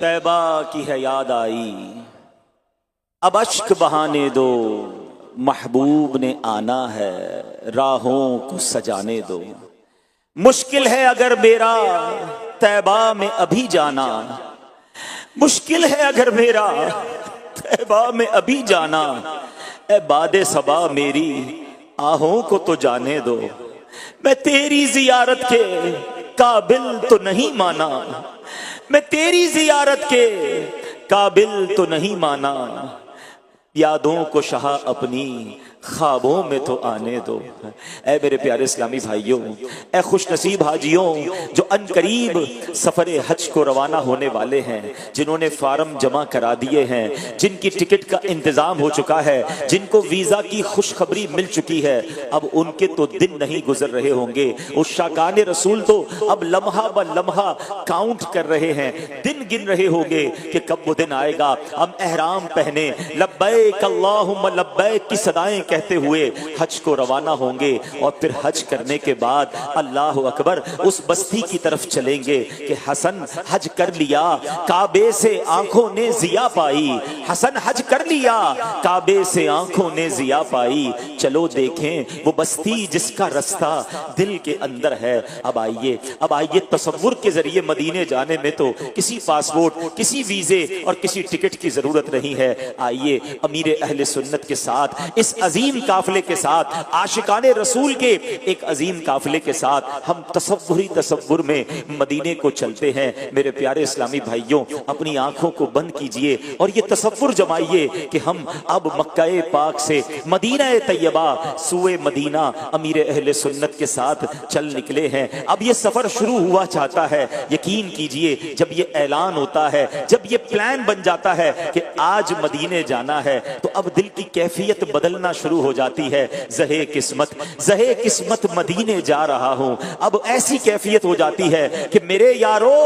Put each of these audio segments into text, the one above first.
तैबा की है याद आई, अब अश्क बहाने दो, महबूब ने आना है, राहों को सजाने दो। मुश्किल है अगर मेरा तैबा में अभी जाना, मुश्किल है अगर मेरा तैबा में अभी जाना। ए बादे सबा मेरी आहों को तो जाने दो, मैं तेरी जियारत के काबिल तो नहीं माना, मैं तेरी जियारत के काबिल तो नहीं माना। यादों को शाह अपनी ख्वाबों में तो आने दो। ऐ मेरे प्यारे इस्लामी भाइयों, ऐ खुश नसीब हाजियों जो अनकरीब सफरे हज को रवाना होने वाले हैं, जिन्होंने फार्म जमा करा दिए हैं, जिनकी टिकट का इंतजाम हो चुका है, जिनको वीजा की खुशखबरी मिल चुकी है, अब उनके तो दिन नहीं गुजर रहे होंगे। उस शाकान रसूल तो अब लम्हा ब लम्हा काउंट कर रहे हैं, दिन गिन रहे होंगे कि कब वो दिन आएगा हम एहराम पहने लब्बैक अल्लाहुम्मा लब्बैक की सदाएं कहते हुए हज को रवाना होंगे। और फिर हज करने के बाद अल्लाह अकबर उस बस्ती की तरफ चलेंगे कि हसन हज कर लिया, काबे से आंखों ने जिया पाई। हसन हज कर लिया, काबे से आंखों ने जिया पाई। चलो देखें वो बस्ती जिसका रास्ता दिल के अंदर है। अब आइए तसव्वुर के जरिए मदीने जाने में तो किसी पासपोर्ट, किसी वीजे और किसी टिकट की जरूरत नहीं है। आइए अमीर अहले सुन्नत के साथ, इस अजीम काफिले के साथ, आशिकाने रसूल के एक अजीम काफिले के साथ हम तसव्वुर में मदीने को चलते हैं। मेरे प्यारे इस्लामी भाइयों, अपनी आंखों को बंद कीजिए और ये तसव्वुर जमाइए कि हम अब मक्का पाक से मदीना तैयबा सुए मदीना अमीर अहले सुन्नत के साथ चल निकले हैं। अब ये सफर शुरू हुआ चाहता है। यकीन कीजिए जब ये ऐलान होता है, जब ये प्लान बन जाता है कि आज मदीने जाना है, तो अब दिल की कैफियत बदलना शुरू हो जाती है। जहे किस्मत मदीने जा रहा हूं। अब ऐसी कैफियत हो जाती है कि मेरे यारो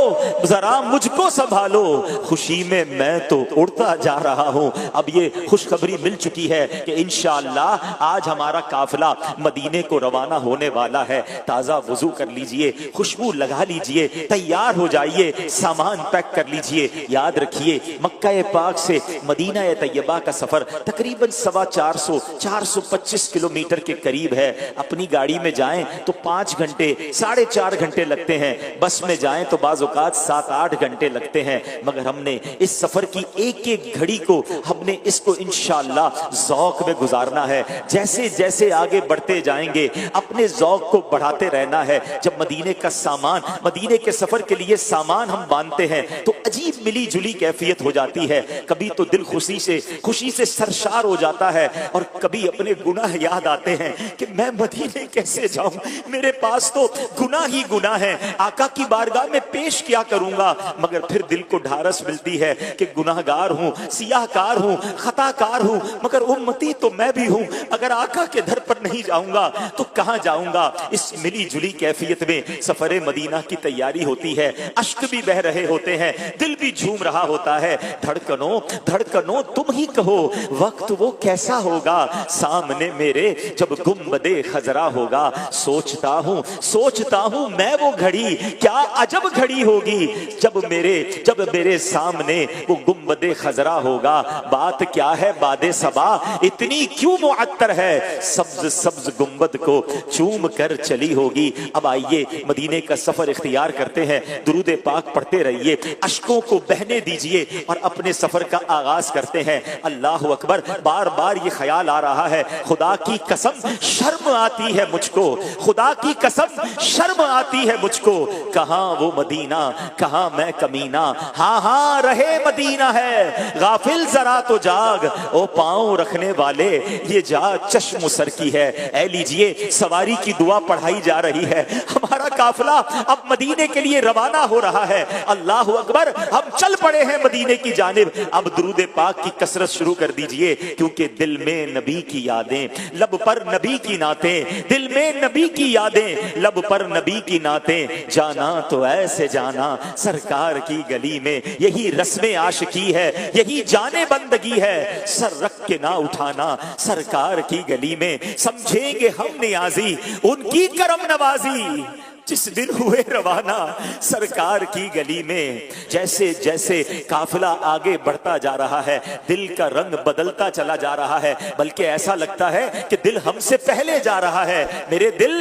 जरा मुझको संभालो, खुशी में मैं तो उड़ता जा रहा हूं। अब ये खुशखबरी मिल चुकी है कि इंशाअल्लाह आज हमारा काफिला मदीने को रवाना होने वाला है। ताजा वुजू कर लीजिए, खुशबू लगा लीजिए, तैयार हो जाइए, सामान पैक कर लीजिए। याद रखिए मक्का पाक से मदीना तैयबा का सफर तकरीबन 425 किलोमीटर के करीब है। अपनी गाड़ी में जाएं तो 5 घंटे 4.5 घंटे लगते हैं, बस में जाएं तो बाज़ औक़ात 7-8 घंटे लगते हैं। मगर हमने इस सफर की एक एक घड़ी को, हमने इसको इंशाअल्लाह ज़ौक़ में गुजारना है। जैसे जैसे आगे बढ़ते जाएंगे अपने ज़ौक़ को बढ़ाते रहना है। जब मदीने का सामान, मदीने के सफर के लिए सामान हम बांधते हैं तो अजीब मिली जुली कैफियत हो जाती है। कभी तो दिल खुशी से सरशार हो जाता है और कभी अपने गुनाह याद आते हैं कि मैं मदीने कैसे जाऊं, मेरे पास तो गुनाह ही गुनाह है, आका की बारगाह में पेश क्या करूंगा। मगर फिर दिल को ढारस मिलती है कि गुनाहगार हूं, सियाहकार हूं, खताकार हूं, मगर उम्मती तो मैं भी हूं। अगर आका के दर पर नहीं जाऊंगा तो कहां जाऊंगा। इस मिली जुली कैफियत में सफरे मदीना की तैयारी होती है। अश्क भी बह रहे होते हैं, दिल भी झूम रहा होता है। धड़कनों तुम ही कहो वक्त वो कैसा होगा, सामने मेरे जब गुंबदे खजरा होगा। सोचता हूं मैं वो घड़ी, क्या अजब घड़ी होगी जब मेरे सामने वो गुंबदे खजरा होगा। बात क्या है बादे सबा इतनी क्यों मुअत्तर है, सब्ज गुंबद को चूम कर चली होगी। अब आइए मदीने का सफर इख्तियार करते हैं। दुरूद पाक पढ़ते रहिए, अश्कों को बहने दीजिए और अपने सफर का आगाज करते हैं। अल्लाह अकबर। बार बार ये ख्याल आ रहा है, खुदा की कसम शर्म आती है मुझको, खुदा की कसम शर्म आती है मुझको। कहां वो मदीना, कहां मैं कमीना। हाँ रहे मदीना है, गाफिल जरा तो जाग, ओ पांव रखने वाले ये जा चश्म सर की है। ऐ लीजिए सवारी की दुआ पढ़ाई जा रही है। हमारा काफिला अब मदीने के लिए रवाना हो रहा है। अल्लाह अकबर। हम चल पड़े हैं मदीने की जानिब। अब दुरूद पाक की कसरत शुरू कर दीजिए, क्योंकि दिल में नबी की यादें, लब पर नबी की नातें, दिल में नबी की यादें, लब पर नबी की नातें। जाना तो ऐसे जाना सरकार की गली में, यही रस्म आशिकी है, यही जाने बंदगी है। सर रख के ना उठाना सरकार की गली में, समझेंगे हम नियाजी उनकी करम नवाजी। जिस दिन हुए रवाना सरकार की गली में, जैसे जैसे काफिला आगे बढ़ता जा रहा है दिल का रंग बदलता चला जा रहा है, बल्कि ऐसा लगता है कि दिल हमसे पहले जा रहा है। मेरे दिल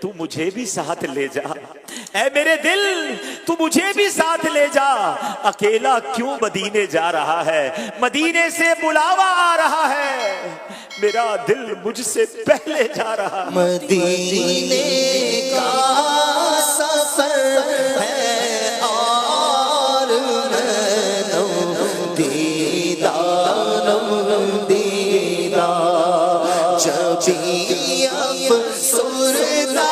तू मुझे भी साथ ले जा, ऐ मेरे दिल तू मुझे भी साथ ले जा। अकेला क्यों मदीने जा रहा है, मदीने से बुलावा आ रहा है, मेरा दिल मुझसे पहले जा रहा। मदीने का सफर है और मैनम दीदा जबी अफसुरदा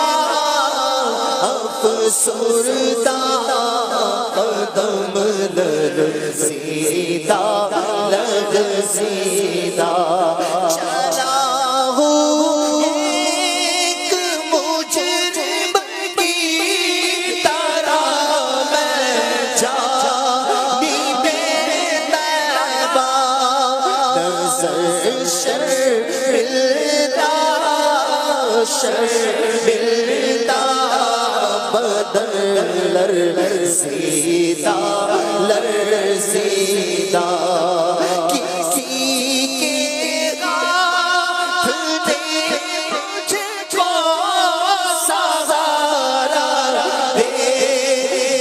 कदम लरज़ीदा लरज़ीदा चला हूँ एक मुजरिम की तरह मैं जानी बेतैबा नज़र शर्मिंदा शर्मिंदा बदन लरज़ीदा लरज़ीदा किसी के हाथ दे मुझको सहारा दे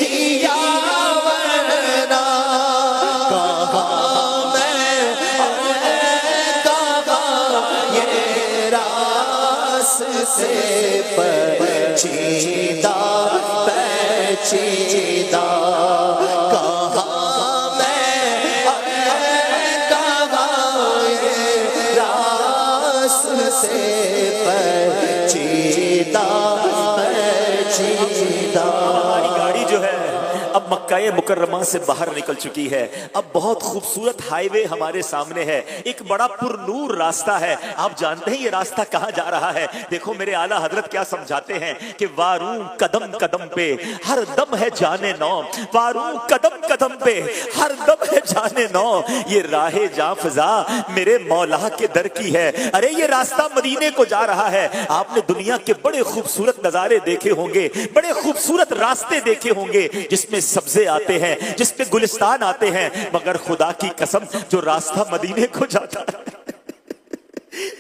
दिया वरना कहाँ मैं कहाँ ये रास्ते पेचीदा पेचीदा कहाँ मैं कहाँ ये रास्ते पेचीदा पेचीदा। हमारी गाड़ी जो है अब मक्का मुकर्रमा से बाहर निकल चुकी है। अब बहुत खूबसूरत हाईवे हमारे सामने है, एक बड़ा पुरनूर रास्ता है। आप जानते हैं ये रास्ता कहां जा रहा है? देखो मेरे आला हजरत क्या समझाते हैं कि वारू कदम कदम पे हर दम है जाने नौ, वारू कदम कदम पे हर दम है जाने नौ, ये राहे जाफजा मेरे मौला के दर की है। अरे ये रास्ता मदीने को जा रहा है। आपने दुनिया के बड़े खूबसूरत नजारे देखे होंगे, बड़े खूबसूरत रास्ते देखे होंगे जिसमें सब्जे आते हैं, जिसपे गुलिस्तान आते हैं, मगर खुदा की कसम जो रास्ता मदीने को जाता है,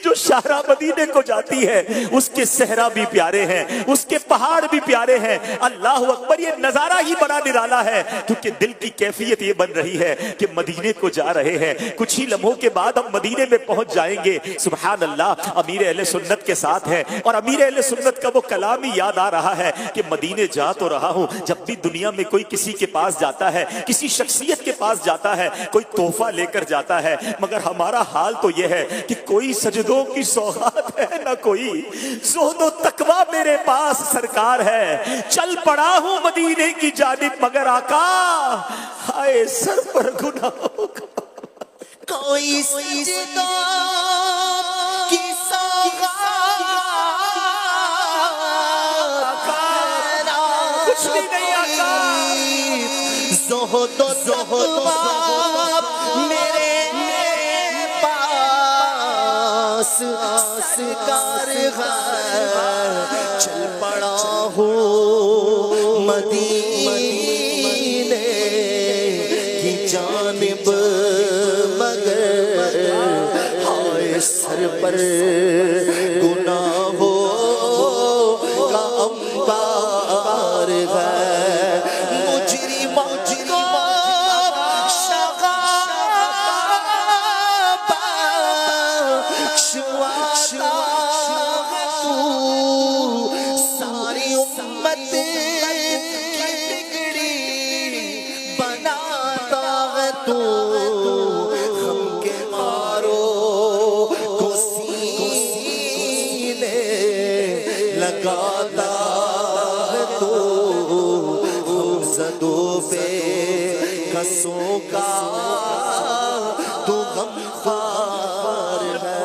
जो शाहरा मदीने को जाती है, उसके सहरा भी प्यारे हैं, उसके पहाड़ भी प्यारे हैं। अल्लाह अकबर, ये नजारा ही बड़ा निराला है, क्योंकि दिल की कैफियत ये बन रही है कि मदीने को जा रहे हैं। कुछ ही लम्हों के बाद हम मदीने में पहुंच जाएंगे। सुभान अल्लाह, अमीर अहले सुन्नत के साथ है और अमीर अहले सुन्नत का वो कलाम ही याद आ रहा है कि मदीने जा तो रहा हूं। जब भी दुनिया में कोई किसी के पास जाता है, किसी शख्सियत के पास जाता है, कोई तोहफा लेकर जाता है, मगर हमारा हाल तो यह है कि कोई सजदों की सौगात है ना कोई ज़ुहद व तकवा मेरे पास सरकार है। चल पड़ा हूं मदीने की जानिब, मगर आका हाय सर पर गुनाहों का कोई सजदों की सौगात कुछ भी नहीं आका। ज़ुहद व तकवा मेरे सरकार है। चल पड़ा हूँ मदीने की जानिब, मगर हाय सर पर गुनाहों का अंबार है। मुजरिम सारी उम्मत की बिगड़ी बनाता है तू, हम के मारो को सीने लगाता है तू, हम ज़दों पे कसों का तू गमखार है।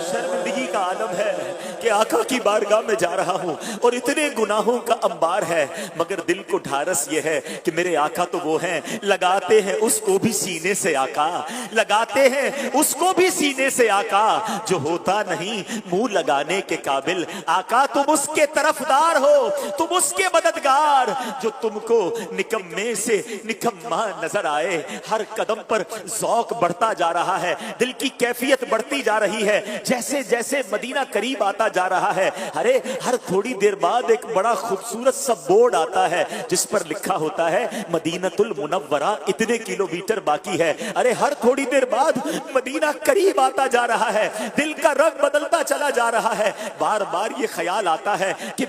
शर्मिंदगी का आलम है कि आका आका की बारगाह में जा रहा हूं और इतने गुनाहों का अंबार है, मगर दिल को ढारस ये है कि मेरे आका तो वो हैं, लगाते हैं उसको भी सीने से आका, लगाते हैं उसको भी सीने से आका, जो होता नहीं मुंह लगाने के काबिल। आका तुम उसके तरफदार हो, तुम उसके मददगार, जो तुमको निकम्मे से निकम्मा नजर आए। हर कदम पर ज़ौक बढ़ता जा रहा है, दिल की कैफियत बढ़ती जा रही है। जैसे जैसे मदीना करीब आता जा रहा है, अरे हर थोड़ी देर बाद एक बड़ा खूबसूरत सा बोर्ड आता है जिस पर लिखा होता है मदीनतुल मुनव्वरा, इतने किलोमीटर बाकी है। अरे हर थोड़ी देर बाद मदीना करीब आता जा रहा है, दिल का रंग बदलता चला जा रहा है। बार बार ये ख्याल आता है कि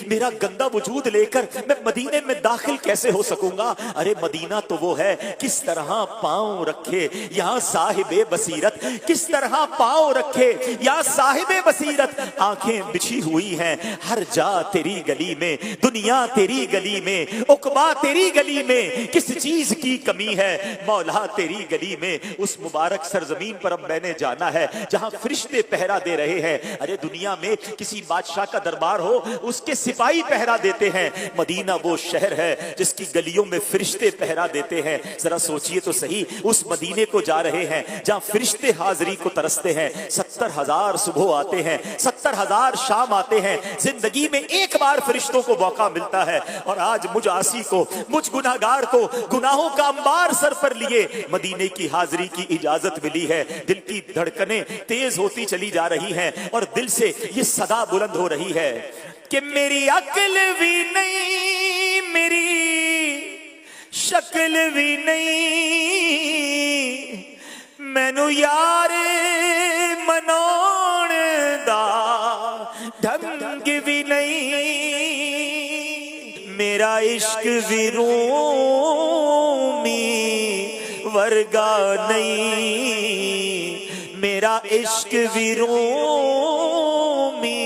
मेरा गंदा वजूद लेकर मैं मदीने में दाखिल कैसे हो सकूंगा। अरे मदीना तो वो है, किस तरह पांव रखे यहाँ साहिबे बसीरत, किस तरह पांव रखे यहाँ साहिबे बसीरत। आंखें बिछी हुई हैं हर जा तेरी गली में, दुनिया तेरी गली में, उकबा तेरी गली में, किस चीज की कमी है मौला तेरी गली में। उस मुबारक सरजमीन पर अब मैंने जाना है जहां फरिश्ते पहरा दे रहे हैं। अरे दुनिया में किसी बादशाह का दरबार हो, उसके सिपाही पहरा देते हैं, मदीना वो शहर है जिसकी गलियों में फरिश्ते पहरा देते हैं। जरा सोचिए तो सही, उस मदीने को जा रहे हैं जहां फरिश्ते हाजिरी को तरसते हैं। 70,000 सुबह आते हैं, 70,000 शाम आते हैं, जिंदगी में एक बार फरिश्तों को मौका मिलता है। और आज मुझ आसी को, मुझ गुनाहगार को गुनाहों का अंबार सर पर लिए मदीने की हाजिरी की इजाजत मिली है। दिल की धड़कनें तेज होती चली जा रही हैं और दिल से ये सदा बुलंद हो रही है कि मेरी अक्ल भी नहीं, मेरी शक्ल भी नहीं, मैनू यार मनाउण दा ढंग भी नहीं, मेरा इश्क भी रूमी वर्गा नहीं, मेरा इश्क भी रूमी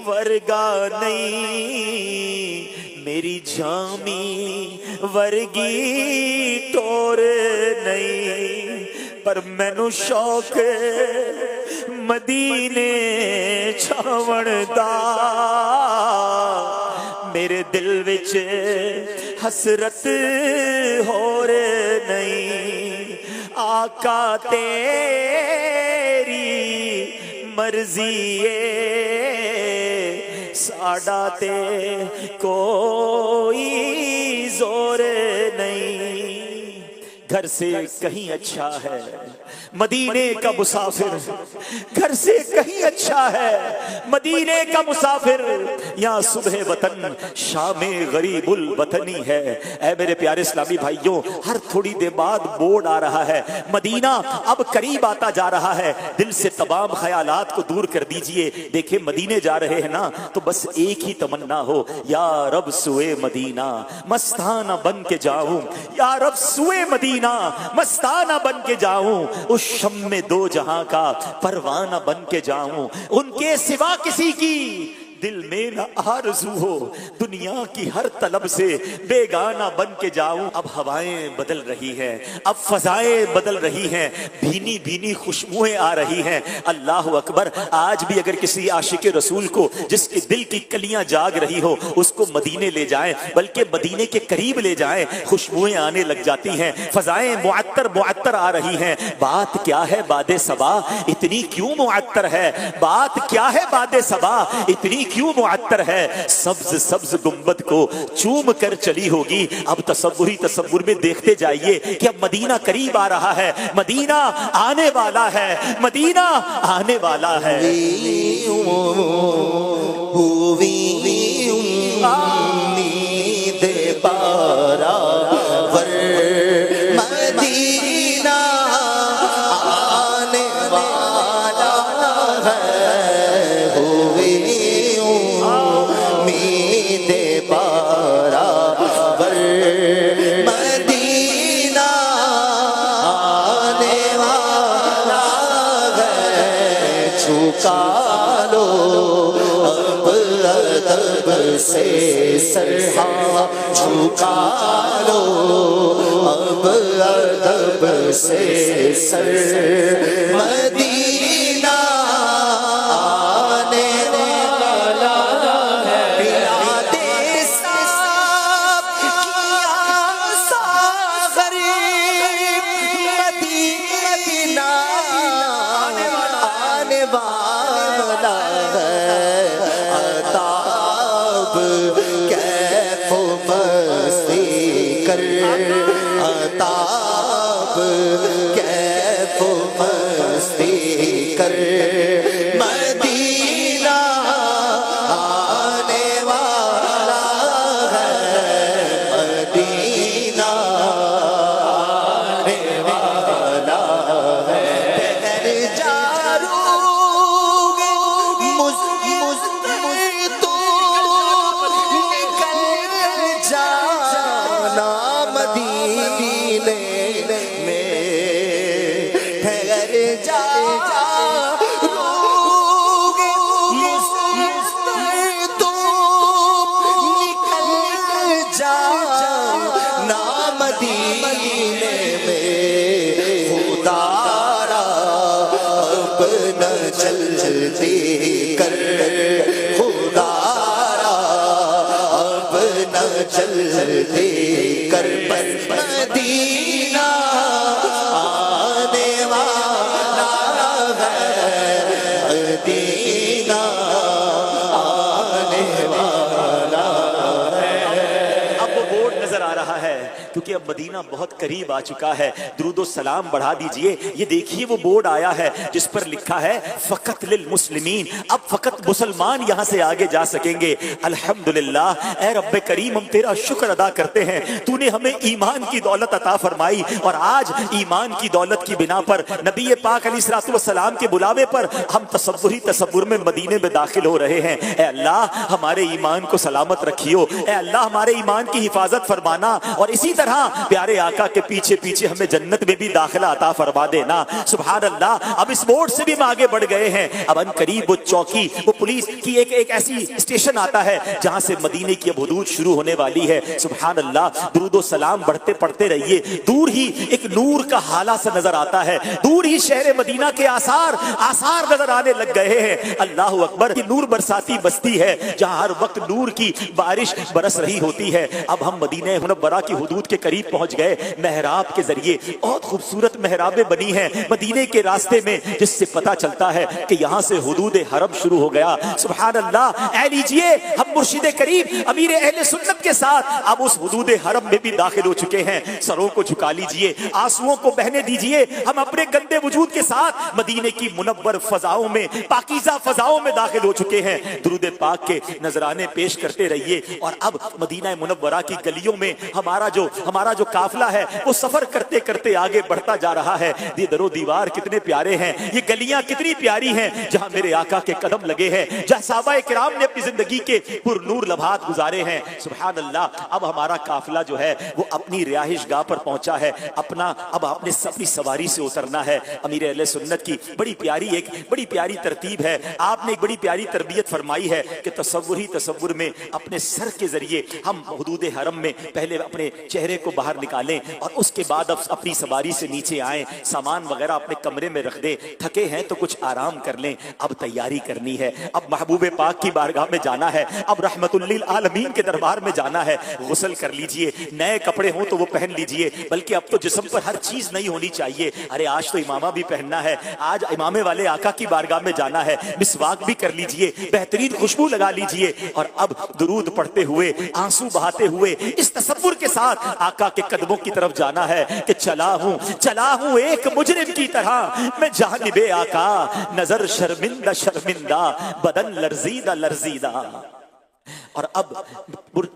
वर्गा नहीं, मेरी जामी वर्गी टोर नहीं। पर मैनू शौक मदीने छावण दा, मेरे दिल विच हसरत होर नहीं। आका तेरी मर्जी साडा ते कोई जोर नहीं। घर से कहीं अच्छा है मदीने का मुसाफिर, घर से कहीं अच्छा है मदीने का मुसाफिर। यहाँ सुबह वतन शामे गरीबुल वतनी है। ऐ मेरे प्यारे इस्लामी भाइयों, हर थोड़ी देर बाद बोर्ड आ रहा है, मदीना अब करीब आता जा रहा है। दिल से तमाम ख्यालात को दूर कर दीजिए। देखिए मदीने जा रहे हैं ना, तो बस एक ही तमन्ना हो, या रब सुए मदीना मस्ताना बन के जाऊं, या रब सुए मदीना मस्ताना बन के जाऊं, उस शम में दो जहां का परवाना बन के जाऊं, उनके सिवा किसी की दिल में न आरज़ू हो, दुनिया की हर तलब से बेगाना बन के जाऊं। अब हवाएं बदल रही हैं, अब फजाएं बदल रही हैं, भीनी भीनी खुशबुएं आ रही हैं। अल्लाह अकबर। आज भी अगर किसी आशिक रसूल को जिसके दिल की कलियां जाग रही हो, उसको मदीने ले जाएं, बल्कि मदीने के करीब ले जाएं, खुशबुएं आने लग जाती हैं, फजाएं मुअत्तर मुअत्तर आ रही हैं। बात क्या है बादे सबा, इतनी क्यों मुअत्तर है? बात क्या है बादे सबा, इतनी क्यों मुअत्तर है? सब्ज सब्ज गुंबद को चूम कर चली होगी। अब तसव्वुर में देखते जाइए कि अब मदीना करीब आ रहा है, मदीना आने वाला है, मदीना आने वाला है। मदीना आने वाला है, मदीना आने वाला है। झुका लो अब अदब से सरहा, झुका लो अब अदब से सर, मदीना आने वाला कर ताब कैफ मस्ती कर मदीना आने वाला है मदीना आने वाला है जल्दी कर खुदारा अब न जल्दी कर मदीना आने वाला है मदीना आने वाला है। अब वो बोर्ड नजर आ रहा है क्योंकि अब मदीना बहुत करीब आ चुका है। दुरूदो सलाम बढ़ा दीजिए। ये देखिए वो बोर्ड आया है जिस पर लिखा है फकत लिल मुस्लिमीन। अब फकत मुसलमान यहां से आगे जा सकेंगे। अल्हम्दुलिल्लाह ए रब्बे करीम, हम तेरा शुक्र अदा करते हैं, तूने हमें ईमान की दौलत अता फरमाई और आज ईमान की दौलत की बिना पर नबी पाक अलैहिस्सलातु वस्सलाम के बुलावे पर हम तसव्वुर में मदीने में दाखिल हो रहे हैं। ए अल्लाह हमारे ईमान को सलामत रखियो। ए अल्लाह हमारे ईमान की हिफाजत फरमाना और इसी तरह प्यारे आका के पीछे पीछे हमें जन्नत में भी दाखिला अता फरमा देना। सुभान अल्लाह। अब इस बोर्ड से भी हम आगे बढ़ गए हैं। अब अनकरीब वो चौकी, वो पुलिस की एक ऐसी स्टेशन आता है जहां से मदीने की अब हुदूद शुरू होने वाली है। सुभान अल्लाह। दुरूदो सलाम बढ़ते पढ़ते रहिए। दूर ही एक नूर का हाला सा नजर आता है। दूर ही शहर मदीना के आसार नजर आने लग गए हैं। अल्लाह अकबर। की नूर बरसाती बस्ती है जहां हर वक्त नूर की बारिश बरस रही होती है। अब हम मदीने मुनव्वरा की हुदूद के करीब पहुंच गए। मेहराब के जरिए बहुत खूबसूरत मेहराबें बनी हैं मदीने के रास्ते में, जिससे पता चलता है कि यहां से हुदूद हरम शुरू हो गया। सुभान अल्लाह। ऐ लीजिए, हम मुर्शिद करीब अमीर अहले सुन्नत के साथ अब उस हुदूद हरम में भी दाखिल हो चुके हैं। सरों को झुका लीजिए, आंसुओं को बहने दीजिए। हम अपने गंदे वजूद के साथ मदीने की मुनव्वर फजाओं में, पाकीज़ा फजाओं में दाखिल हो चुके हैं। दुरूद पाक के नजराने पेश करते रहिए। और अब मदीना मुनव्वरा की गलियों में हमारा जो काफिला है वो सफर करते करते आगे बढ़ता जा रहा है। ये दरो दीवार कितने प्यारे हैं, ये गलियां कितनी प्यारी हैं जहां मेरे आका के कदम लगे हैं, जहां सहाबाए किराम ने अपनी जिंदगी के पुरनूर लम्हात गुजारे हैं। सुभान अल्लाह। अब हमारा काफिला जो है वो अपनी रिहाइश गाह पर पहुंचा है। अब अपनी सवारी से उतरना है। अमीर अहले सुन्नत की बड़ी प्यारी तरतीब है। आपने एक बड़ी प्यारी तरबियत फरमाई है कि तसव्वुर में अपने सर के जरिए हम हुदूद हरम में पहले अपने चेहरे को बाहर निकालें और उसके बाद अब अपनी सवारी से नीचे आए, सामान वगैरह अपने कमरे में रख दें। थके हैं तो कुछ आराम कर लें। अब तैयारी करनी है। अब महबूबे पाक की बारगाह में जाना है। अब रहमतुल लिल आलमीन के दरबार में जाना है। गुस्ल कर लीजिए, नए कपड़े हो तो वो पहन लीजिए, बल्कि अब तो जिस्म पर हर चीज नहीं होनी चाहिए। अरे आज तो इमामा भी पहनना है, आज इमामे वाले आका की बारगाह में जाना है। मिसवाक भी कर लीजिए, बेहतरीन खुशबू लगा लीजिए और अब दुरूद पढ़ते हुए, आंसू बहाते हुए इस तसव्वुर के साथ आका के कदमों की तरफ जाना है कि चला हूं एक मुजरिम की तरह मैं जानिबे आका, नजर शर्मिंदा बदन लर्जीदा। और अब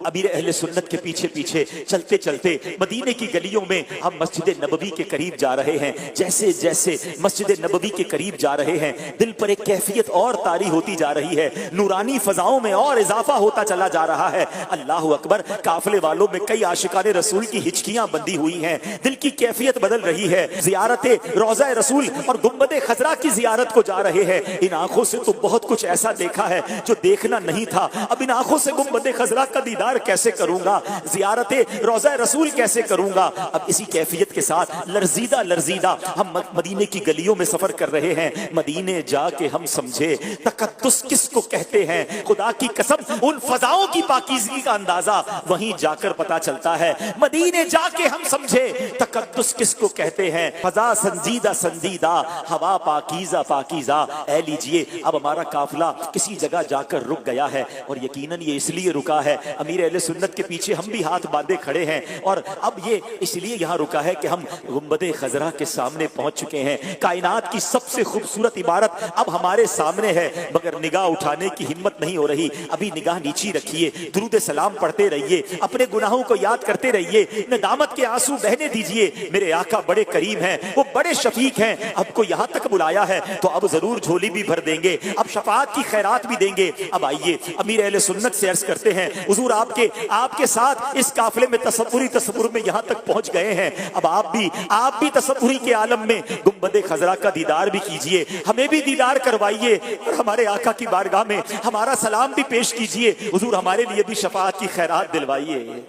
अमीर अहले सुन्नत के पीछे पीछे चलते चलते मदीने की गलियों में हम मस्जिद नबवी के करीब जा रहे हैं। जैसे जैसे मस्जिद नबवी के करीब जा रहे हैं, दिल पर एक कैफियत और तारी होती जा रही है। नूरानी फजाओं में और इजाफा होता चला जा रहा है। अल्लाह अकबर। काफिले वालों में कई आशिकाने रसूल की हिचकियां बंधी हुई हैं। दिल की कैफियत बदल रही है। जियारत रोज़ा रसूल और गुंबद खजरा की जियारत को जा रहे हैं। इन आंखों से तो बहुत कुछ ऐसा देखा है जो देखना नहीं था। अब इन आंखों से गुंबद खजरा का दीदार कैसे करूंगा, जियारत रोज़ा रसूल कैसे करूंगा। अब इसी कैफियत के साथ लर्जीदा हम मदीने की गलियों में सफर कर रहे हैं। मदीने जाके हम समझे तकद्दुस किसको कहते हैं। खुदा की कसम उन फजाओं की पाकीज़गी का अंदाजा वहीं जाकर पता चलता है। मदीने जाके हम समझे तकद्दुस किसको कहते हैं। फजा संजीदा, हवा पाकीज़ा। ऐ लीजिए, अब हमारा काफिला किसी जगह जाकर रुक गया है और यकीनन ये इसलिए रुका है, अमीर अहले सुन्नत के पीछे हम भी हाथ बांधे खड़े हैं। और अब ये इसलिए यहाँ रुका है कि हम गुंबदे खजरा के सामने पहुंच चुके हैं। कायनात की सबसे खूबसूरत इमारत अब हमारे सामने है, मगर निगाह उठाने की हिम्मत नहीं हो रही। अभी निगाह नीची रखिए, दुरूद सलाम पढ़ते रहिए, अपने गुनाहों को याद करते रहिए, नदामत के आंसू बहने दीजिए। मेरे आका बड़े करीम हैं, वो बड़े शफीक हैं। आपको यहाँ तक बुलाया है तो अब जरूर झोली भी भर देंगे, अब शफाअत की खैरात भी देंगे। अब आइए अमीर अहले सुन्नत से अर्ज करते हैं, हुजूर आपके साथ इस काफिले में तसव्वुर में यहाँ तक पहुंच गए हैं। अब आप भी तसव्वुरी के आलम में गुंबदे खजरा का दीदार भी कीजिए, हमें भी दीदार करवाइए और हमारे आका की बारगाह में हमारा सलाम भी पेश कीजिए। हुजूर हमारे लिए भी शफाअत की खैरात दिलवाइए।